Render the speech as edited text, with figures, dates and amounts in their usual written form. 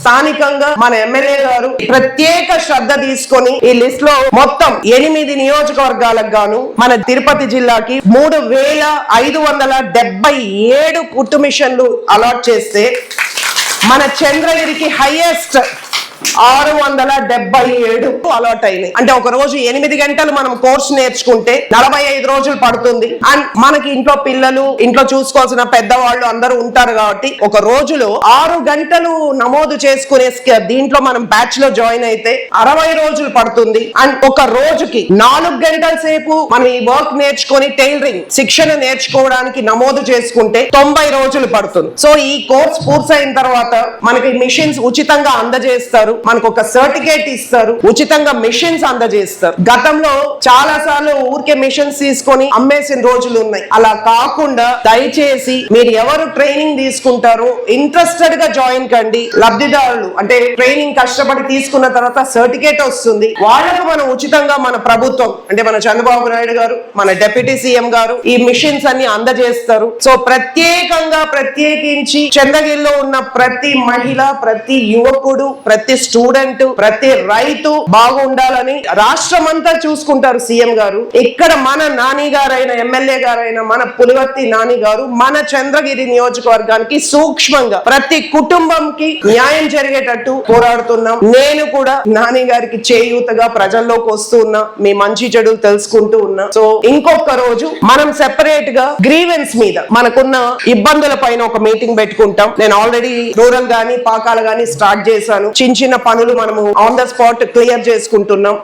స్థానికంగా మన ఎమ్మెల్యే గారు ప్రత్యేక శ్రద్ధ తీసుకొని ఈ లిస్ట్ లో మొత్తం 8 నియోజకవర్గాలకు గాను మన తిరుపతి జిల్లాకి 3577 కుట్టు మిషన్లు అలాట్ చేస్తే మన చంద్రగిరికి హైయెస్ట్ 677 అలాట్ అయినాయి. అంటే ఒక రోజు 8 గంటలు మనం కోర్స్ నేర్చుకుంటే 45 రోజులు పడుతుంది. అండ్ మనకి ఇంట్లో పిల్లలు, ఇంట్లో చూసుకోవాల్సిన పెద్దవాళ్ళు అందరూ ఉంటారు కాబట్టి ఒక రోజులో 6 గంటలు నమోదు చేసుకునే దీంట్లో మనం బ్యాచ్ లో జాయిన్ అయితే 60 రోజులు పడుతుంది. అండ్ ఒక రోజుకి 4 గంటల సేపు మనం ఈ వర్క్ నేర్చుకొని టైలరింగ్ శిక్షణ నేర్చుకోవడానికి నమోదు చేసుకుంటే 90 రోజులు పడుతుంది. సో ఈ కోర్స్ పూర్తయిన తర్వాత మనకి మిషన్స్ ఉచితంగా అందజేస్తారు, మనకు ఒక సర్టిఫికేట్ ఇస్తారు, ఉచితంగా మిషన్స్ అందజేస్తారు. గతంలో చాలా సార్లు ఊరికే మిషన్స్ తీసుకొని అమ్మేసిన రోజులు ఉన్నాయి. అలా కాకుండా దయచేసి మీరు ఎవరు ట్రైనింగ్ తీసుకుంటారో ఇంట్రెస్టెడ్ గా జాయిన్ కండి. లబ్ధిదారులు అంటే ట్రైనింగ్ కష్టపడి తీసుకున్న తర్వాత సర్టిఫికేట్ వస్తుంది, వాళ్ళకు మనం ఉచితంగా మన ప్రభుత్వం అంటే మన చంద్రబాబు నాయుడు గారు, మన డిప్యూటీ సీఎం గారు ఈ మిషన్స్ అన్ని అందజేస్తారు. సో ప్రత్యేకించి చంద్రగిరిలో ఉన్న ప్రతి మహిళ, ప్రతి యువకుడు, ప్రతి స్టూడెంట్, ప్రతి రైతు బాగుండాలని రాష్ట్రం అంతా చూసుకుంటారు సీఎం గారు. ఇక్కడ మన నాని గారైన ఎమ్మెల్యే గారైన మన పులివర్తి నాని గారు మన చంద్రగిరి నియోజకవర్గానికి సూక్ష్మంగా ప్రతి కుటుంబంకి న్యాయం జరిగేటట్టు పోరాడుతున్నాం. నేను కూడా నాని గారికి చేయూతగా ప్రజల్లోకి వస్తూ ఉన్నా, మీ మంచి చెడులు తెలుసుకుంటూ ఉన్నా. సో ఇంకొక రోజు మనం సెపరేట్ గా గ్రీవెన్స్ మీద మనకున్న ఇబ్బందుల పైన ఒక మీటింగ్ పెట్టుకుంటాం. నేను ఆల్రెడీ రూరల్ గానీ పాకాల గానీ స్టార్ట్ చేశాను. చిన్న పనులు మనము ఆన్ ద స్పాట్ క్లియర్ చేసుకుంటున్నాం.